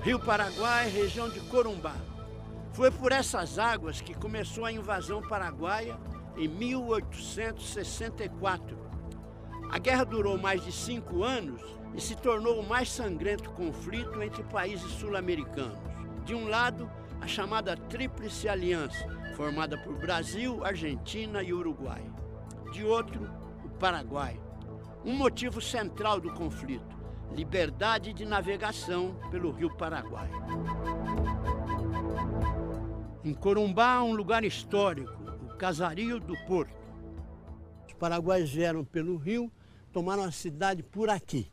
Rio Paraguai, região de Corumbá. Foi por essas águas que começou a invasão paraguaia em 1864. A guerra durou mais de 5 anos e se tornou o mais sangrento conflito entre países sul-americanos. De um lado, a chamada Tríplice Aliança, formada por Brasil, Argentina e Uruguai. De outro, o Paraguai. Um motivo central do conflito: liberdade de navegação pelo Rio Paraguai. Em Corumbá, um lugar histórico, o Casario do Porto. Os paraguaios vieram pelo rio, tomaram a cidade por aqui.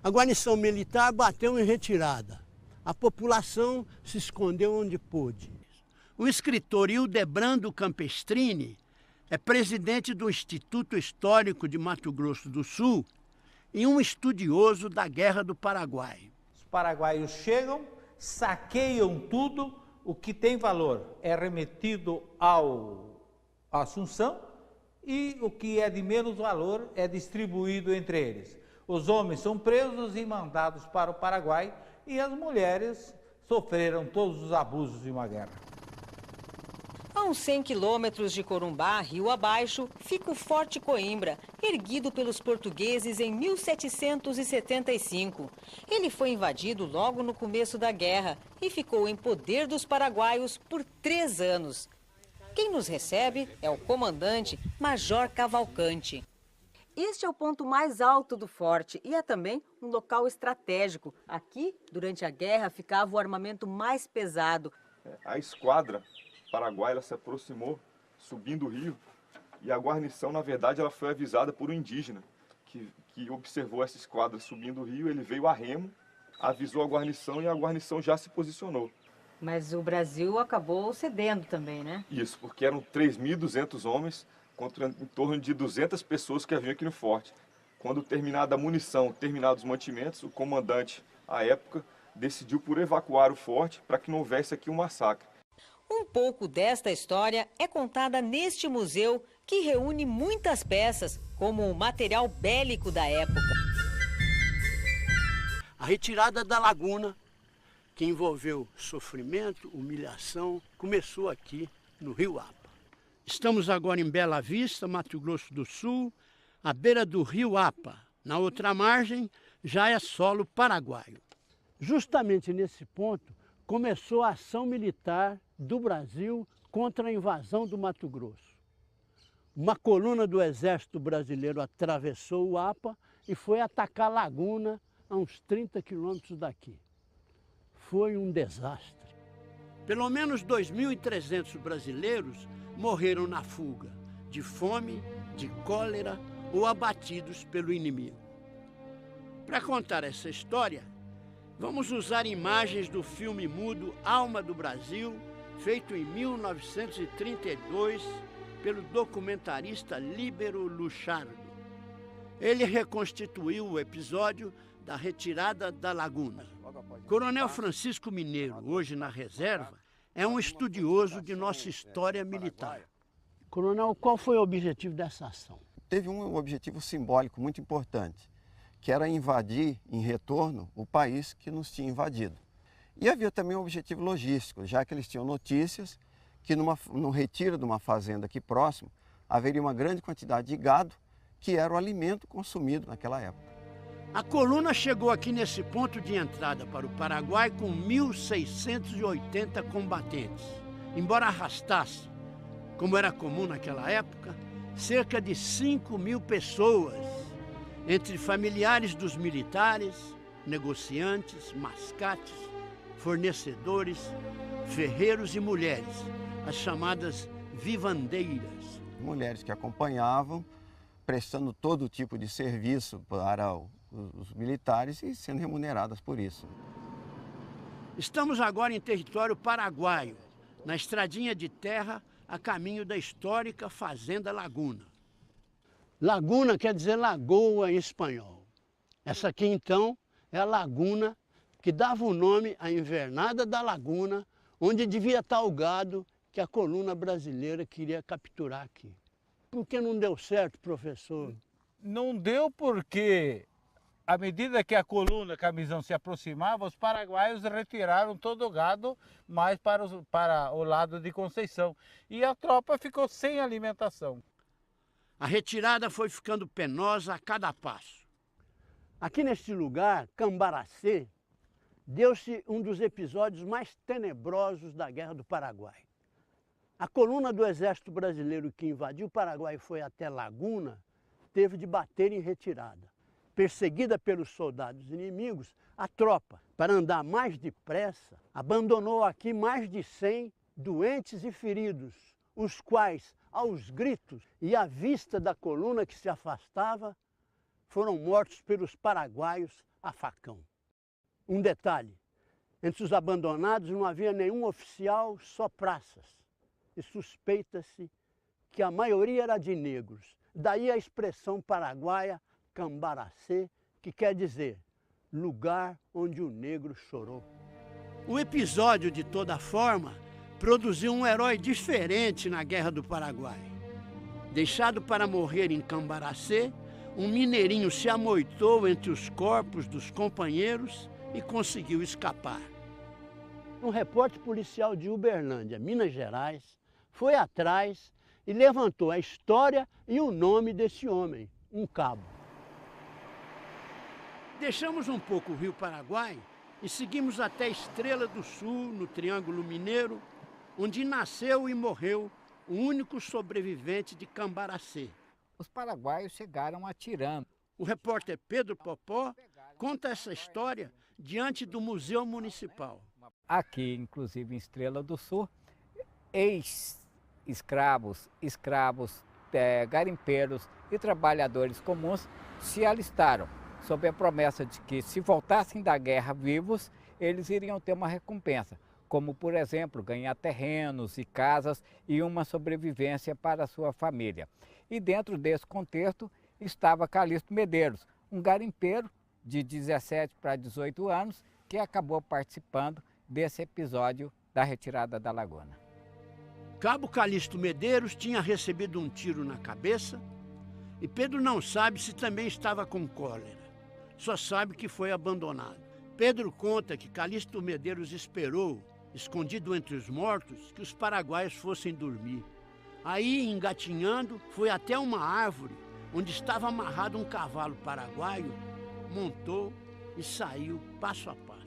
A guarnição militar bateu em retirada. A população se escondeu onde pôde. O escritor Hildebrando Campestrini é presidente do Instituto Histórico de Mato Grosso do Sul e um estudioso da Guerra do Paraguai. Os paraguaios chegam, saqueiam tudo, o que tem valor é remetido à Assunção e o que é de menos valor é distribuído entre eles. Os homens são presos e mandados para o Paraguai e as mulheres sofreram todos os abusos de uma guerra. A uns 100 quilômetros de Corumbá, rio abaixo, fica o Forte Coimbra, erguido pelos portugueses em 1775. Ele foi invadido logo no começo da guerra e ficou em poder dos paraguaios por 3 anos. Quem nos recebe é o comandante Major Cavalcante. Este é o ponto mais alto do forte e é também um local estratégico. Aqui, durante a guerra, ficava o armamento mais pesado. A esquadra paraguaia se aproximou, subindo o rio, e a guarnição, na verdade, ela foi avisada por um indígena que observou essa esquadra subindo o rio. Ele veio a remo, avisou a guarnição e a guarnição já se posicionou. Mas o Brasil acabou cedendo também, né? Isso, porque eram 3.200 homens contra em torno de 200 pessoas que haviam aqui no forte. Quando terminada a munição, terminados os mantimentos, o comandante, à época, decidiu por evacuar o forte para que não houvesse aqui um massacre. Um pouco desta história é contada neste museu, que reúne muitas peças, como o material bélico da época. A retirada da laguna, que envolveu sofrimento, humilhação, começou aqui no Rio Apa. Estamos agora em Bela Vista, Mato Grosso do Sul, à beira do Rio Apa. Na outra margem já é solo paraguaio. Justamente nesse ponto começou a ação militar do Brasil contra a invasão do Mato Grosso. Uma coluna do Exército Brasileiro atravessou o Apa e foi atacar a laguna a uns 30 quilômetros daqui. Foi um desastre. Pelo menos 2.300 brasileiros morreram na fuga, de fome, de cólera ou abatidos pelo inimigo. Para contar essa história, vamos usar imagens do filme mudo Alma do Brasil, feito em 1932 pelo documentarista Líbero Luchardo. Ele reconstituiu o episódio da retirada da laguna. Coronel Francisco Mineiro, hoje na reserva, é um estudioso de nossa história militar. Coronel, qual foi o objetivo dessa ação? Teve um objetivo simbólico muito importante, que era invadir em retorno o país que nos tinha invadido. E havia também um objetivo logístico, já que eles tinham notícias que no retiro de uma fazenda aqui próximo, haveria uma grande quantidade de gado, que era o alimento consumido naquela época. A coluna chegou aqui nesse ponto de entrada para o Paraguai com 1.680 combatentes. Embora arrastasse, como era comum naquela época, cerca de 5.000 pessoas, entre familiares dos militares, negociantes, mascates, fornecedores, ferreiros e mulheres, as chamadas vivandeiras. Mulheres que acompanhavam, prestando todo tipo de serviço para os militares e sendo remuneradas por isso. Estamos agora em território paraguaio, na estradinha de terra a caminho da histórica Fazenda Laguna. Laguna quer dizer lagoa em espanhol. Essa aqui, então, é a laguna que dava o nome à invernada da laguna, onde devia estar o gado que a coluna brasileira queria capturar aqui. Por que não deu certo, professor? Não deu porque À medida que a coluna Camisão se aproximava, os paraguaios retiraram todo o gado mais para o lado de Conceição. E a tropa ficou sem alimentação. A retirada foi ficando penosa a cada passo. Aqui neste lugar, Cambaracê, deu-se um dos episódios mais tenebrosos da Guerra do Paraguai. A coluna do Exército Brasileiro que invadiu o Paraguai e foi até Laguna, teve de bater em retirada. Perseguida pelos soldados inimigos, a tropa, para andar mais depressa, abandonou aqui mais de 100 doentes e feridos, os quais, aos gritos e à vista da coluna que se afastava, foram mortos pelos paraguaios a facão. Um detalhe, entre os abandonados não havia nenhum oficial, só praças, e suspeita-se que a maioria era de negros. Daí a expressão paraguaia Cambaracê, que quer dizer lugar onde o negro chorou. O episódio, de toda forma, produziu um herói diferente na Guerra do Paraguai. Deixado para morrer em Cambaracê, um mineirinho se amoitou entre os corpos dos companheiros e conseguiu escapar. Um repórter policial de Uberlândia, Minas Gerais, foi atrás e levantou a história e o nome desse homem, um cabo. Deixamos um pouco o Rio Paraguai e seguimos até Estrela do Sul, no Triângulo Mineiro, onde nasceu e morreu o único sobrevivente de Cambaracê. Os paraguaios chegaram atirando. O repórter Pedro Popó conta essa história diante do Museu Municipal. Aqui, inclusive em Estrela do Sul, ex-escravos, garimpeiros e trabalhadores comuns se alistaram, sob a promessa de que, se voltassem da guerra vivos, eles iriam ter uma recompensa, como, por exemplo, ganhar terrenos e casas e uma sobrevivência para a sua família. E dentro desse contexto estava Calixto Medeiros, um garimpeiro de 17 para 18 anos, que acabou participando desse episódio da retirada da Laguna. Cabo Calixto Medeiros tinha recebido um tiro na cabeça e Pedro não sabe se também estava com cólera. Só sabe que foi abandonado. Pedro conta que Calixto Medeiros esperou, escondido entre os mortos, que os paraguaios fossem dormir. Aí, engatinhando, foi até uma árvore onde estava amarrado um cavalo paraguaio, montou e saiu passo a passo.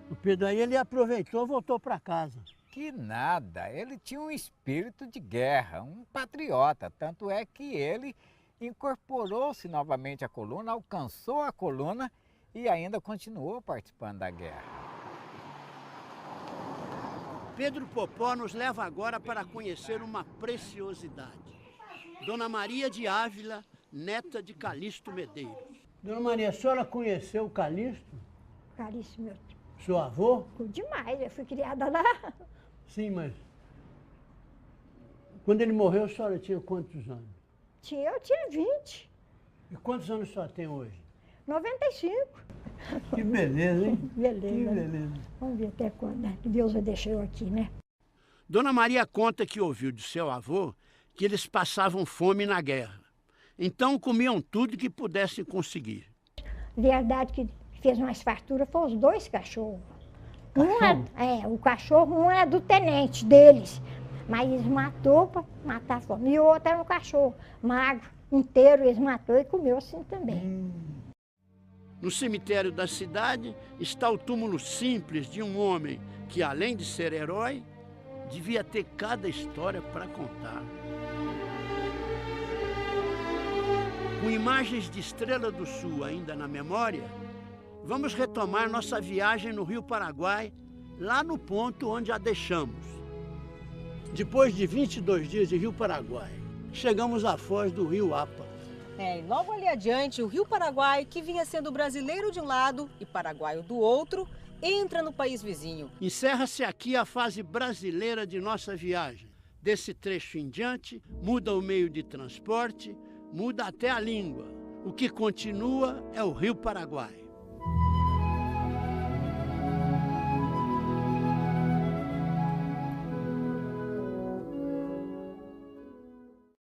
O Pedro aí ele aproveitou e voltou para casa. Que nada, ele tinha um espírito de guerra, um patriota, tanto é que ele incorporou-se novamente à coluna, alcançou a coluna e ainda continuou participando da guerra. Pedro Popó nos leva agora para conhecer uma preciosidade. Dona Maria de Ávila, neta de Calixto Medeiros. Dona Maria, a senhora conheceu o Calixto? Calixto, meu Seu avô? demais, eu fui criada lá. Sim, mas quando ele morreu, a senhora tinha quantos anos? Eu tinha 20, E quantos anos a senhora tem hoje? 95. Que beleza, hein? Beleza. Que beleza. Vamos ver até quando, né? Deus vai deixar eu aqui, né? Dona Maria conta que ouviu de seu avô que eles passavam fome na guerra. Então comiam tudo que pudessem conseguir. Verdade que fez mais fartura foi os 2 cachorros. Cachorro? O cachorro, um é do tenente deles, mas eles matou para matar a fome. E o outro era um cachorro magro, inteiro, eles matou e comeu assim também. No cemitério da cidade está o túmulo simples de um homem que, além de ser herói, devia ter cada história para contar. Com imagens de Estrela do Sul ainda na memória, vamos retomar nossa viagem no Rio Paraguai, lá no ponto onde a deixamos. Depois de 22 dias de Rio Paraguai, chegamos à foz do Rio Apa. E logo ali adiante, o Rio Paraguai, que vinha sendo brasileiro de um lado e paraguaio do outro, entra no país vizinho. Encerra-se aqui a fase brasileira de nossa viagem. Desse trecho em diante, muda o meio de transporte, muda até a língua. O que continua é o Rio Paraguai.